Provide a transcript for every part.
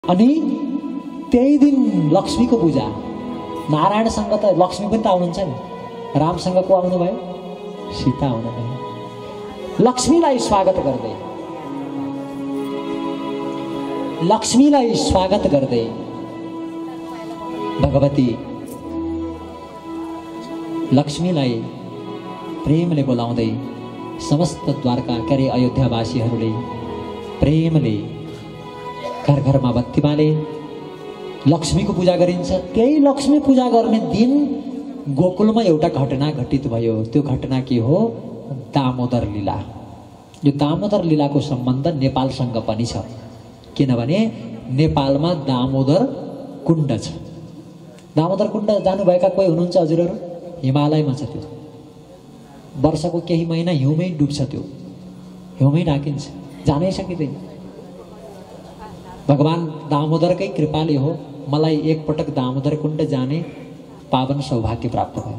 अनि त्यही दिन लक्ष्मीको पूजा। नारायणसँग त लक्ष्मी पनि त आउनुहुन्छ नि, रामसँग को आउनुभयो? सीता आउनुभयो। लक्ष्मीलाई स्वागत गर्दै, लक्ष्मीलाई स्वागत गर्दै भगवती लक्ष्मीलाई प्रेमले बोलाउँदै समस्त द्वारका करे अयोध्यावासीहरूले प्रेमले घर घरमा बत्ती बाले लक्ष्मीको पूजा गरिन्छ। त्यही लक्ष्मी पूजा गर्ने दिन गोकुलमा एउटा घटना घटित भयो। त्यो घटना के हो? दामोदर लीला। यो दामोदर लीलाको सम्बन्ध नेपालसँग पनि छ, किनभने नेपालमा दामोदर कुण्ड छ। दामोदर कुण्ड जानुभएका कोही हुनुहुन्छ हजुरहरू? हिमालयमा छ त्यो। वर्षको केही महिना हिउँमै डुब्छ, त्यो हिउँमै ढाकिन्छ, जानै सकिँदैन। भगवान दामोदरकै कृपाले हो मलाई एकपटक दामोदर कुण्ड जाने पावन सौभाग्य प्राप्त भयो।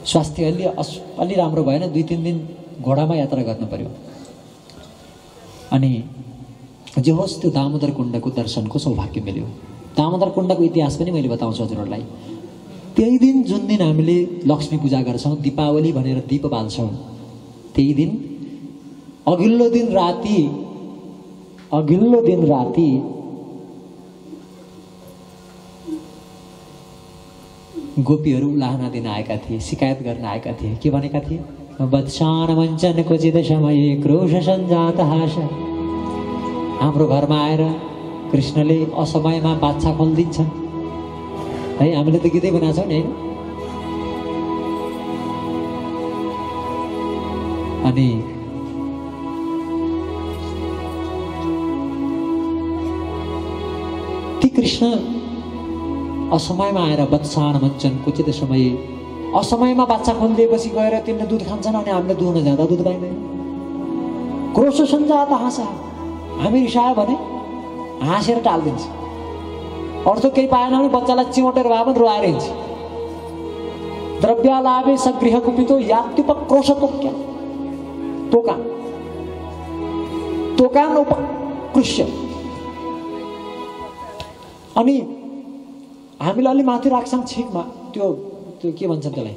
स्वास्थ्य अलि राम्रो भएन, 2-3 दिन घोडामा यात्रा गर्नु पर्यो। अनि जे होस् त्यो दामोदर कुण्डको दर्शनको सौभाग्य मिल्यो। दामोदर कुण्डको इतिहास पनि मैले बताउँछु हजुरहरूलाई। त्यही दिन जुन दिन हामीले लक्ष्मी पूजा गर्छौँ, दीपावली भनेर दीप बाल्छौँ, त्यही दिन अघिल्लो दिन राति गोपीहरू उलाहना दिन आएका थिए, शिकायत गर्न आएका थिए। के भनेका थिए? वत्सान वञ्चन क्वचित समये क्रोश सञ्जात हास। हाम्रो घरमा आएर कृष्णले असमयमा बाछा खोलिदिन्छन् है। हामीले त गीतै बनाएको छौँ नि, अनि ती कृष्ण असमयमा आएर वत्सान वञ्चन क्वचित समय, असमयमा बाछा खोलिदिएपछि गएर तिनले दुध खान्छन् अनि हामीले दुहुन जाँदा दुध पाइँदैन। क्रोश सञ्जात हाँसा, हामी रिसायो भने हाँसेर टालिदिन्छ। अर्थो केही पाएन भने बच्चालाई चिमटेर भए पनि रुवाएर हिँड्छ। द्रव्यालाभे सगृह कुपितो यात्युपक्रोश तोक्या, तोकान उपकृष्य। अनि हामीले अलि माथि राख्छौँ छिकमा, त्यो के भन्छन् त्यसलाई,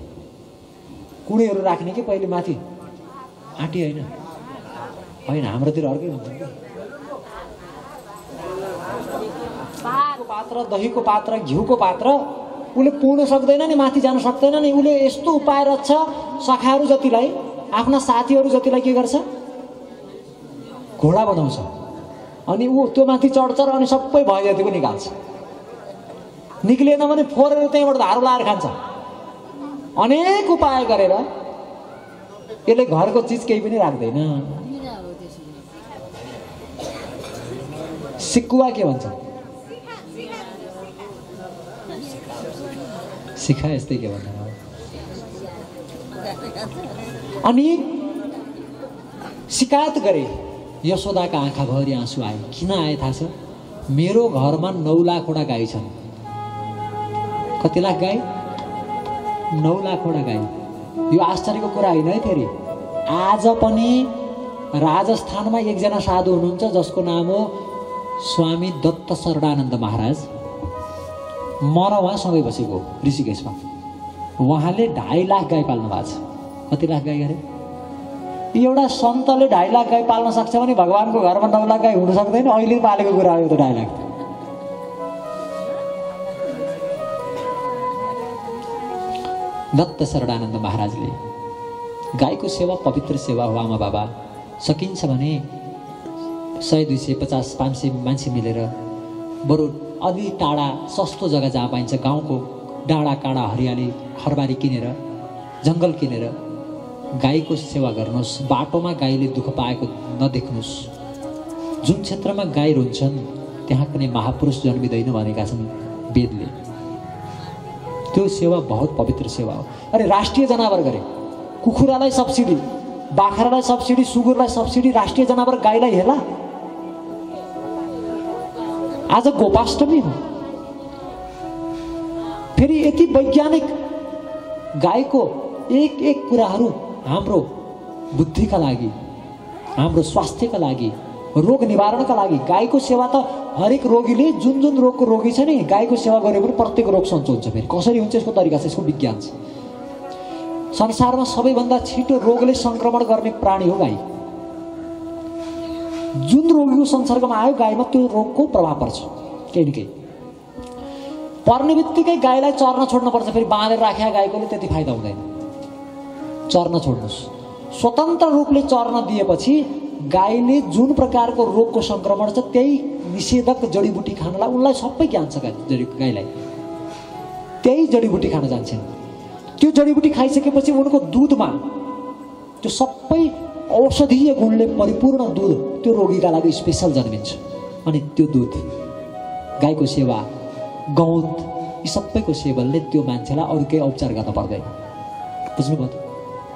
कुँडेहरू राख्ने कि पहिले माथि आँटी होइन हाम्रोतिर अर्कै भन्छ। पात्र, दहीको पात्र, घिउको पात्र उसले पुर्न सक्दैन नि, माथि जान सक्दैन नि। उसले यस्तो उपाय रच्छ, सखाहरू जतिलाई, आफ्ना साथीहरू जतिलाई के गर्छ? घोडा बनाउँछ। अनि ऊ त्यो माथि चढ्छ र अनि सबै भए जतिको निकाल्छ। निक्लिएन भने फोरेर त्यहीँबाट धारो लाएर खान्छ। अनेक उपाय गरेर यसले घरको चिज केही पनि राख्दैन। सिकुवा के भन्छ? शिखा यस्तै के भन्छ। अनि शिकायत गरे। यशोदाका आँखाभरि आँसु आए। किन आए थाहा छ? मेरो घरमा 9 लाखवटा गाई छन्। कति लाख गाई? 9 लाखवटा गाई। यो आश्चर्यको कुरा होइन है। फेरि आज पनि राजस्थानमा एकजना साधु हुनुहुन्छ जसको नाम हो स्वामी दत्त शरणानन्द महाराज। म र उहाँ सँगै बसेको ऋषिकेशमा। उहाँले 2.5 लाख गाई पाल्नु भएको छ। कति लाख गाई गरे? एउटा सन्तले 2.5 लाख गाई पाल्न सक्छ भने भगवानको घरमा 9 लाख गाई हुन सक्दैन। अहिले पालेको कुरा हो यो त 2.5 लाख। दत्त शरणानन्द महाराजले गाईको सेवा पवित्र सेवा हो आमा बाबा। सकिन्छ भने 100, 200, 50, 500 मान्छे मिलेर बरु अलि टाढा सस्तो जग्गा जहाँ पाइन्छ, गाउँको डाँडा काँडा हरियाली खरबारी किनेर, जङ्गल किनेर गाईको सेवा गर्नुहोस्। बाटोमा गाईले दुःख पाएको नदेख्नुहोस्। जुन क्षेत्रमा गाई रुन्छन् त्यहाँ कुनै महापुरुष जन्मिँदैन भनेका छन् वेदले। त्यो सेवा बहुत पवित्र सेवा हो। अरे राष्ट्रिय जनावर गरे, कुखुरालाई सब्सिडी, बाख्रालाई सब्सिडी, सुँगुरलाई सब्सिडी, राष्ट्रिय जनावर गाईलाई हेला। आज गोपाष्टमी हो। फेरि यति वैज्ञानिक गाईको एक कुराहरू हाम्रो बुद्धिका लागि, हाम्रो स्वास्थ्यका लागि रोग निवारणका लागि गाईको सेवा त हरेक रोगीले जुन जुन रोगको रोगी छ नि गाईको सेवा गरे पनि प्रत्येक रोग सन्चो हुन्छ। फेरि कसरी हुन्छ यसको तरिका छ, यसको विज्ञान छ। संसारमा सबैभन्दा छिटो रोगले संक्रमण गर्ने प्राणी हो गाई। जुन रोगीको संसर्गमा आयो गाईमा त्यो रोगको प्रभाव पर्छ केही न केही। पर्ने बित्तिकै गाईलाई चर्न छोड्नुपर्छ। फेरि बाँधेर राखेका गाईकोले त्यति फाइदा हुँदैन। चर्न छोड्नुहोस्। स्वतन्त्र रूपले चर्न दिएपछि गाईले जुन प्रकारको रोगको संक्रमण छ त्यही निषेधक जडीबुटी खानलाई उनलाई सबै ज्ञान छ। गाईलाई त्यही जडीबुटी खान जान्छन्। त्यो जडीबुटी खाइसकेपछि उनको दुधमा त्यो सबै औषधीय गुणले परिपूर्ण दुध त्यो रोगीका लागि स्पेशल जन्मिन्छ। अनि त्यो दुध, गाईको सेवा, गौत, यी सबैको सेवनले त्यो मान्छेलाई अरू केही उपचार गर्न पर्दैन। बुझ्नुभयो त?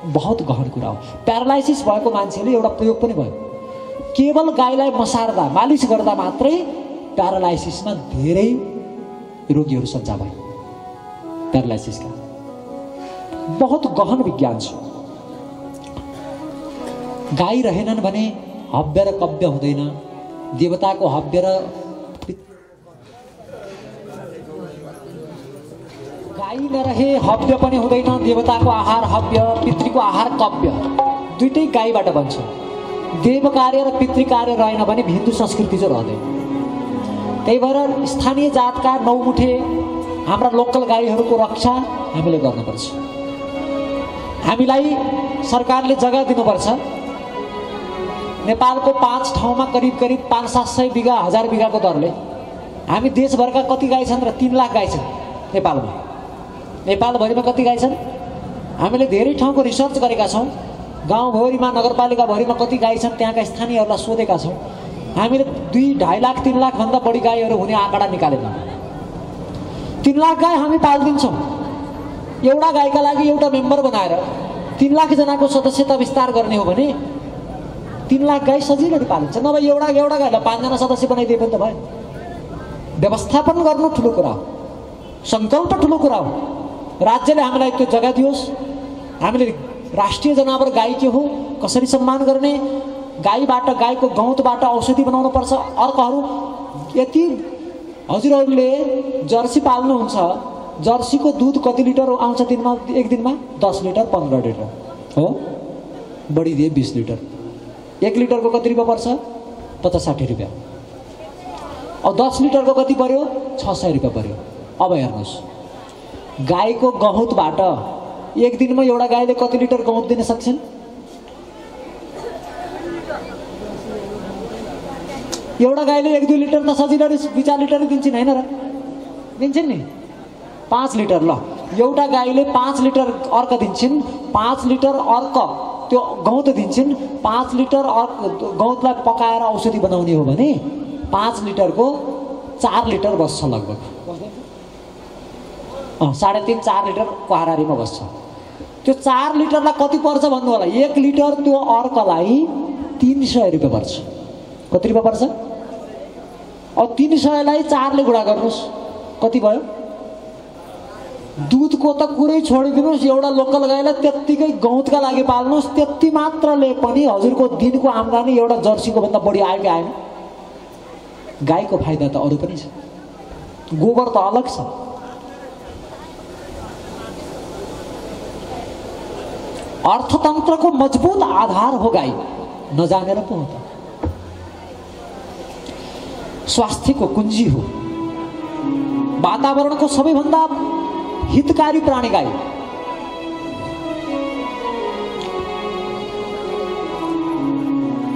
बहुत गहन कुरा हो। प्यारालाइसिस भएको मान्छेले एउटा प्रयोग पनि भयो। केवल गाईलाई मसार्दा, मालिस गर्दा मात्रै प्यारालाइसिसमा धेरै रोगीहरू सञ्चा भए। प्यारालाइसिसका बहुत गहन विज्ञान छ। गाई रहेनन् भने हव्य र कव्य हुँदैन। देवताको हव्य र गाई नरहे हव्य पनि हुँदैन। देवताको आहार हव्य, पितृको आहार कव्य, दुइटै गाईबाट बन्छ। देव कार्य र पितृ कार्य रहेन भने हिन्दू संस्कृति चाहिँ रहँदैन। त्यही भएर स्थानीय जातका नौमुठे हाम्रा लोकल गाईहरूको रक्षा हामीले गर्नुपर्छ। हामीलाई सरकारले जग्गा दिनुपर्छ। नेपालको 5 ठाउँमा करिब 500-700 बिघा 1000 बिघाको दरले हामी देशभरका कति गाई छन् र 3 लाख गाई छन् नेपालमा। नेपालभरिमा कति गाई छन्? हामीले धेरै ठाउँको रिसर्च गरेका छौँ। गाउँभरिमा, नगरपालिकाभरिमा कति गाई छन् त्यहाँका स्थानीयहरूलाई सोधेका छौँ। हामीले 2-2.5 लाख 3 लाखभन्दा बढी गाईहरू हुने आँकडा निकालेनौँ। 3 लाख गाई हामी पाल्दिन्छौँ। एउटा गाईका लागि एउटा मेम्बर बनाएर 3 लाख जनाको सदस्यता विस्तार गर्ने हो भने 3 लाख गाई सजिलै पालिन्छ। नभए एउटा गाईलाई 5 जना सदस्य बनाइदिए पनि त भयो। व्यवस्थापन गर्नु ठुलो कुरा हो, सङ्कल्प ठुलो कुरा हो। राज्यले हामीलाई त्यो जग्गा दियोस्। हामीले राष्ट्रिय जनावर गाई के हो, कसरी सम्मान गर्ने, गाईबाट, गाईको गौतबाट औषधि बनाउनु पर्छ। अर्कोहरू यति हजुरहरूले जर्सी पाल्नुहुन्छ, जर्सीको दुध कति लिटर आउँछ दिनमा? एक दिनमा 10 लिटर 15 लिटर हो, बढी दिए 20 लिटर। 1 लिटरको कति रुपियाँ पर्छ? 50-60 रुपियाँ। अब 10 लिटरको कति पर्यो? 600 रुपियाँ पर्यो। अब हेर्नुहोस्, गाईको गहुँतबाट एक दिनमा एउटा गाईले कति लिटर गहुँत दिन सक्छन्? एउटा गाईले 1-2 लिटर त सजिलै 2-4 लिटर दिन्छन् हैन र? दिन्छन् नि 5 लिटर। ल, एउटा गाईले 5 लिटर अर्क दिन्छन्। 5 लिटर अर्क त्यो गहुँत दिन्छन्। 5 लिटर गहुँतलाई पकाएर औषधि बनाउने हो भने 5 लिटरको 4 लिटर बस्छ लगभग। 3.5-4 लिटर कुहारारीमा बस्छ। त्यो 4 लिटरलाई कति पर्छ भन्नु होला? 1 लिटर त्यो अर्कलाई 300 रुपियाँ पर्छ। कति रुपियाँ पर्छ? अब 300 लाई 4 ले गुणा गर्नुहोस्, कति भयो? दुधको त कुरै छोडिदिनुहोस्, एउटा लोकल गाईलाई त्यत्तिकै गहुँतका लागि पाल्नुहोस्, त्यति मात्रले पनि हजुरको दिनको आम्दानी एउटा जर्सीको भन्दा बढी आयो कि आएन? गाईको फाइदा त अरू पनि छ, गोबर त अलग छ। अर्थतन्त्रको मजबुत आधार हो गाई, नजानेर पो हो त। स्वास्थ्यको कुञ्जी हो, वातावरणको सबैभन्दा हितकारी प्राणी गाई।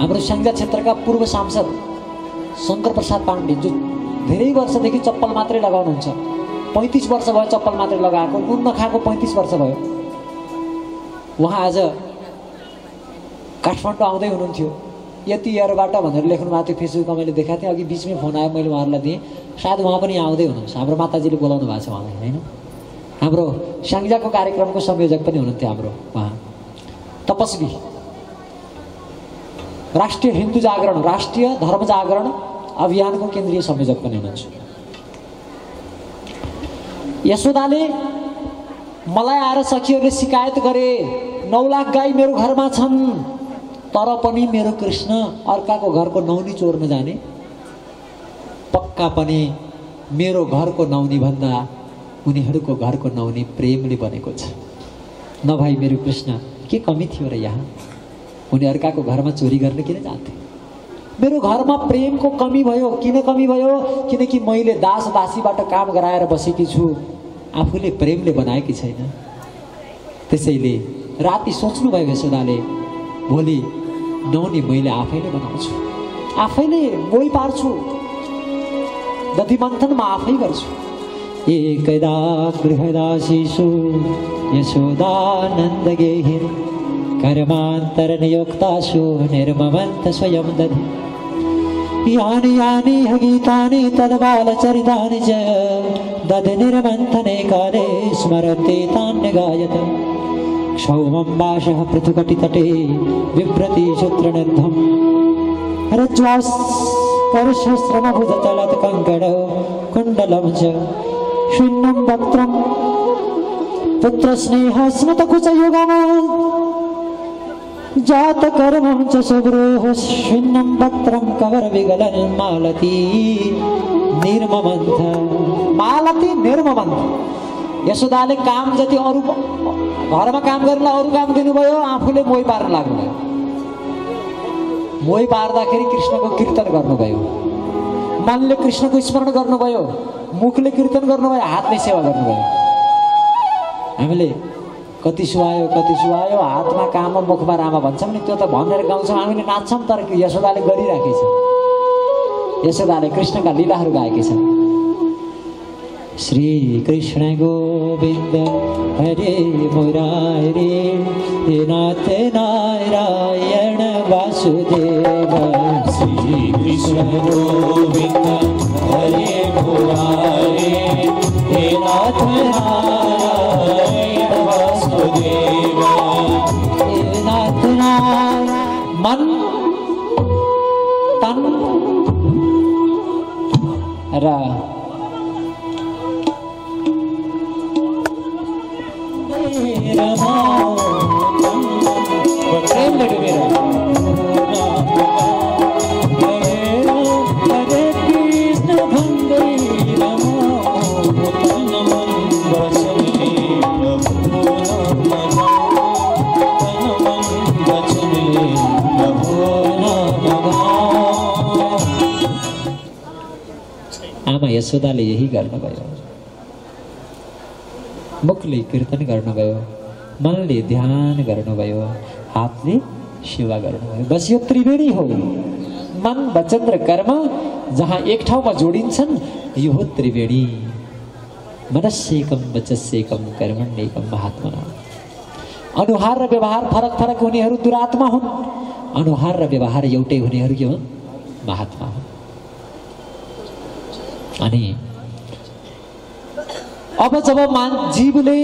हाम्रो स्याङ्जा क्षेत्रका पूर्व सांसद शङ्कर प्रसाद पाण्डे, जो धेरै वर्षदेखि चप्पल मात्रै लगाउनुहुन्छ, 35 वर्ष भयो चप्पल मात्रै लगाएको, नुन नखाएको 35 वर्ष भयो। उहाँ आज काठमाडौँ आउँदै हुनुहुन्थ्यो। यति इयरबाट भनेर लेख्नु भएको थियो फेसबुकमा, मैले देखाएको थिएँ। अघि बिचमै फोन आयो, मैले उहाँहरूलाई दिएँ। सायद उहाँ पनि आउँदै हुनुहुन्छ, हाम्रो माताजीले बोलाउनु भएको छ उहाँलाई, होइन? हाम्रो स्याङ्जाको कार्यक्रमको संयोजक पनि हुनुहुन्थ्यो हाम्रो उहाँ। तपस्वी, राष्ट्रिय हिन्दू जागरण, राष्ट्रिय धर्म जागरण अभियानको केन्द्रीय संयोजक पनि हुनुहुन्छ। यशोदाले मलाई आएर सखीहरूले शिकायत गरे, 9 लाख गाई मेरो घरमा छन्, तर पनि मेरो कृष्ण अर्काको घरको नौनी चोर्न जाने? पक्का पनि मेरो घरको नौनी भन्दा उनीहरूको घरको नौनी प्रेमले बनेको छ। नभई मेरो कृष्ण के कमी थियो र यहाँ? उनी अर्काको घरमा चोरी गर्न किन जान्थे? मेरो घरमा प्रेमको कमी भयो। किन कमी भयो? किनकि मैले दास दासीबाट काम गराएर बसेकी छु, आफूले प्रेमले बनाएकी छैन। त्यसैले राति सोच्नुभयो यशोदाले, भोलि नौनी मैले आफैले बनाउँछु, आफैले मोही पार्छु, दधि मन्थन म आफै गर्छु। एकदा गृहदासीषु यशोदानन्द गेहिर कर्मान्तर नियोक्तासु निर्ममन्त स्वयं दधि। यानि यानि गीतानि तद्बालचरितानि च दधि निर्मन्थने काले स्मरन्ते तान्य गायत। क्षौमं वाशः पृथुकटितटे बिभ्रति सूत्रनिर्धम् रज्ज्वास्पर्शश्रमभुजतलत् कङ्कणौ कुण्डलं च शून्यं वक्त्रं पुत्रस्नेहस्मृतकुचयुगम् जातकर्मं च सुब्रूः शून्यं वक्त्रं कवरविगलन् मालती निर्ममन्थ। मालती निर्ममन्थ। यशोदाले काम जति अरू घरमा काम गर्नलाई अरू काम दिनुभयो, आफूले मोही पार्न लाग्नुभयो। मोही पार्दाखेरि कृष्णको कीर्तन गर्नुभयो, मनले कृष्णको स्मरण गर्नुभयो, मुखले कीर्तन गर्नुभयो, हातले सेवा गर्नुभयो। हामीले कति सुहायो हातमा काम मुखमा रामा भन्छौँ नि, त्यो त भनेर गाउँछौँ, हामीले नाच्छौँ, तर यशोदाले गरिराखेछ। यशोदाले कृष्णका लीलाहरू गाएकी छन्। श्री कृष्ण गोविंद हरे मुरारी हे नाथ नारायण वासुदेव। श्री कृष्ण गोविंद हरे मुरारी हे नाथ नारायण वासुदेव। हे नाथ नारायण। मन तन र प्रेम डुबेर हरे कृष्ण भन्दै रमो तन मन वचनले प्रभु नाम तन मन वचनले प्रभु नाम। आमा यशोदाले यही गर्नुभयो। मुखले कीर्तन गर्नुभयो, मनले ध्यान गर्नुभयो, हातले सेवा गर्नुभयो। बस यो त्रिवेणी हो, मन वचन र कर्म जहाँ एक ठाउँमा जोडिन्छन्, यो हो त्रिवेणी। मनस्येकम वचस्येकम कर्मण्येकम महात्मना। अनुहार र व्यवहार फरक फरक हुनेहरू दुरात्मा हुन्, अनुहार र व्यवहार एउटै हुनेहरू के हुन्? महात्मा हुन्। अनि अब जब जीवले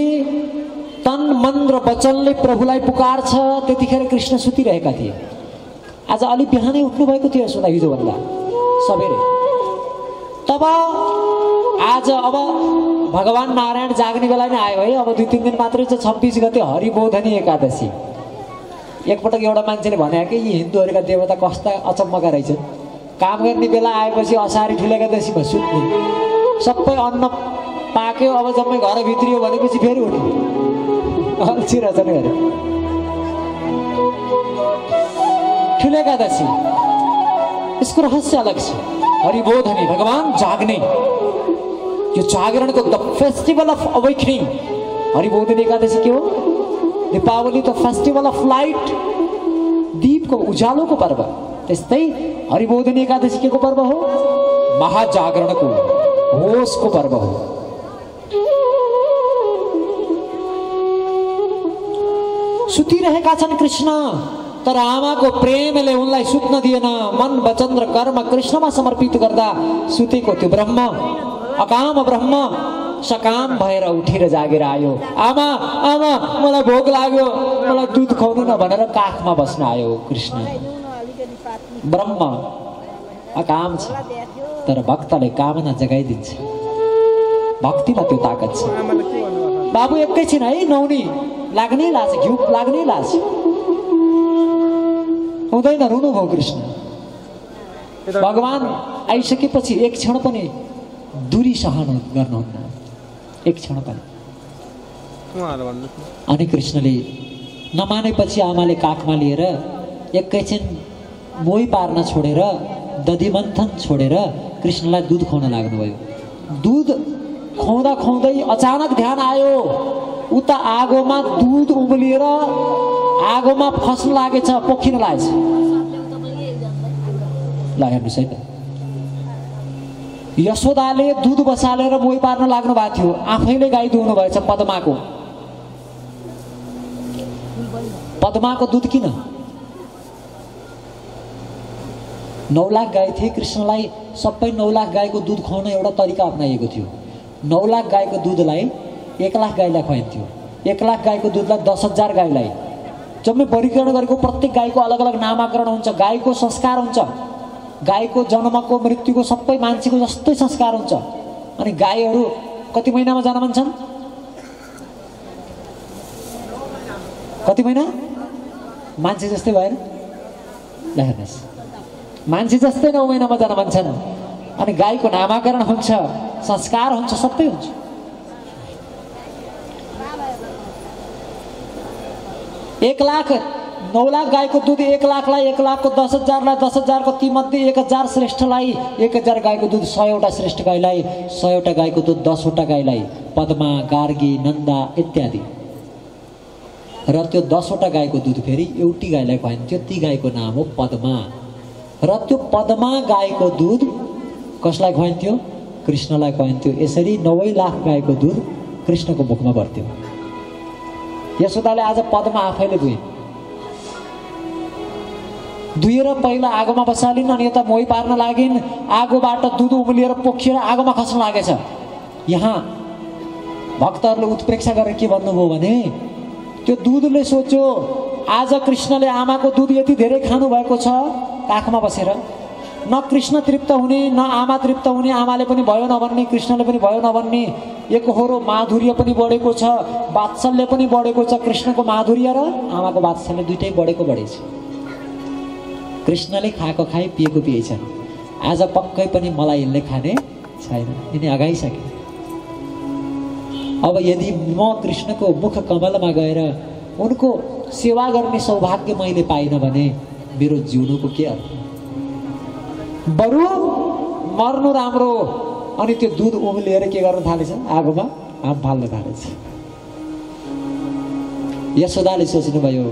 तन मन र वचनले प्रभुलाई पुकार्छ, त्यतिखेर कृष्ण सुतिरहेका थिए। आज अलि बिहानै उठ्नु भएको थियो यशोदा, हिजोभन्दा सबेरै। तब आज अब भगवान नारायण जाग्ने बेला नै आयो है। अब 2-3 दिन मात्रै छ, 26 गते हरिबोधनी एकादशी। एकपटक एउटा मान्छेले भने कि यी हिन्दूहरूका देवता कस्ता अचम्मका रहेछन्, काम गर्ने बेला आएपछि असारी ठुलो एकादशीमा सुत्ने, सबै अन्न पाक्यो, अब जम्मै घर भित्रियो भनेपछि फेरि उठ्यो, अल्छी रचन गरे। ठुलो एकादशी, यसको रहस्य अलग छ। हरिबोधनी, भगवान जाग्ने, यो जागरणको the festival of awakening. Haribodhini एकादशी के हो? दीपावली त फेस्टिभल अफ लाइट, दीपको उज्यालोको पर्व। त्यस्तै हरिबोधनी एकादशी के को पर्व हो? महाजागरणको, होसको पर्व हो। सुतिरहेका छन् कृष्ण, तर आमाको प्रेमले उनलाई सुत्न दिएन। मन वचन र कर्म कृष्णमा समर्पित गर्दा सुतेको त्यो ब्रह्म, अकाम ब्रह्म सकाम भएर उठेर जागेर आयो। आमा आमा मलाई भोक लाग्यो, मलाई दुध खुवाउनु न भनेर काखमा बस्न आयो कृष्ण। ब्रह्म अकाम छ, तर भक्तले कामना जगाइदिन्छ। भक्तिमा त्यो ताकत छ। बाबु एकैछिन है, नौनी लाग्नै लाज, घिउ लाग्नै लाज। हुँदैन, रुनुभयो कृष्ण। भगवान आइसकेपछि एक क्षण पनि दूरी सहन गर्नुहुन्न, एक क्षण पनि। अनि कृष्णले नमानेपछि आमाले काखमा लिएर एकैछिन मोही पार्न छोडेर, दधिमन्थन छोडेर कृष्णलाई दुध खुवाउन लाग्नुभयो। दुध खुवाउँदा खुवाउँदै अचानक ध्यान आयो, उता आगोमा दुध उम्लिएर आगोमा फस्न लागेछ, पोखिन लागेछ। ल हेर्नुहोस् है त, यशोदाले दुध बसालेर मोही पार्न लाग्नु भएको थियो, आफैले गाई दुहुनु भएछ पद्माको। पद्माको दुध किन? 9 लाख गाई थिए, कृष्णलाई सबै 9 लाख गाईको दुध खुवाउन एउटा तरिका अपनाइएको थियो। 9 लाख गाईको दुधलाई 1 लाख गाईलाई खुवाइन्थ्यो, 1 लाख गाईको दुधलाई 10,000 गाईलाई। जम्मै वर्गीकरण गरेको प्रत्येक गाईको अलग अलग नामाकरण हुन्छ, गाईको संस्कार हुन्छ, गाईको जन्मको मृत्युको सबै मान्छेको जस्तै संस्कार हुन्छ। अनि गाईहरू कति महिनामा जन्मन्छन्? कति महिना? मान्छे जस्तै भएन? ल हेर्नुहोस्, मान्छे जस्तै 9 महिनामा जन्मन्छन्। अनि गाईको नामाकरण हुन्छ, संस्कार हुन्छ, सबै हुन्छ। एक लाख 9 लाख गाईको दुध 1 लाखलाई, 1 लाखको 10,000लाई, 10,000को तीमध्ये 1,000 श्रेष्ठलाई, 1,000 गाईको दुध 100 श्रेष्ठ गाईलाई, 100 गाईको दुध 10 गाईलाई, पद्मा, गार्गी, नन्दा इत्यादि। र त्यो 10 गाईको दुध फेरि एउटी गाईलाई खुवाइन्थ्यो, ती गाईको नाम हो पद्मा। र त्यो पद्मा गाईको दुध कसलाई खुवाइन्थ्यो? कृष्णलाई खुवाइन्थ्यो। यसरी 9 लाख गाईको दुध कृष्णको मुखमा भर्थ्यो। यशोदाले आज पद्मा आफैले दुहेर पहिला आगोमा बसालिन्, अनि यता मोही पार्न लागिन्। आगोबाट दुध उम्लिएर पोखिएर आगोमा खस्न लागेछ। यहाँ भक्तहरूले उत्प्रेक्षा गरेर के भन्नुभयो भने, त्यो दुधले सोच्यो आज कृष्णले आमाको दुध यति धेरै खानु भएको छ काखमा बसेर, न कृष्ण तृप्त हुने, न आमा तृप्त हुने, आमाले पनि भयो नभन्ने, कृष्णले पनि भयो नभन्ने। एकहोरो माधुर्य पनि बढेको छ, वात्सल्य पनि बढेको छ। कृष्णको माधुर्य र आमाको वात्सल्य दुइटै बढेको बढेछ। कृष्णले खाएको खाए, पिएको पिएछन्। आज पक्कै पनि मलाई यसले खाने छैन, यिनी अगाइसके। अब यदि म कृष्णको मुख कमलमा गएर उनको सेवा गर्ने सौभाग्य मैले पाइनँ भने मेरो जिउनुको के अर्थ? बरु मर्नु राम्रो। अनि त्यो दुध उम्लिएर के गर्न थालेछ? आगोमा आम फाल्न थालेछ। यशोदाले सोच्नुभयो,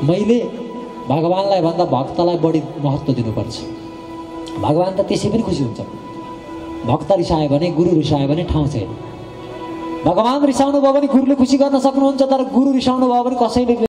मैले भगवानलाई भन्दा भक्तलाई बढी महत्त्व दिनुपर्छ। भगवान त त्यसै पनि खुसी हुन्छ, भक्त रिसायो भने, गुरु रिसायो भने ठाउँ छैन। भगवान रिसाउनु भयो भने गुरुले खुसी गर्न सक्नुहुन्छ, तर गुरु रिसाउनु भयो भने कसैले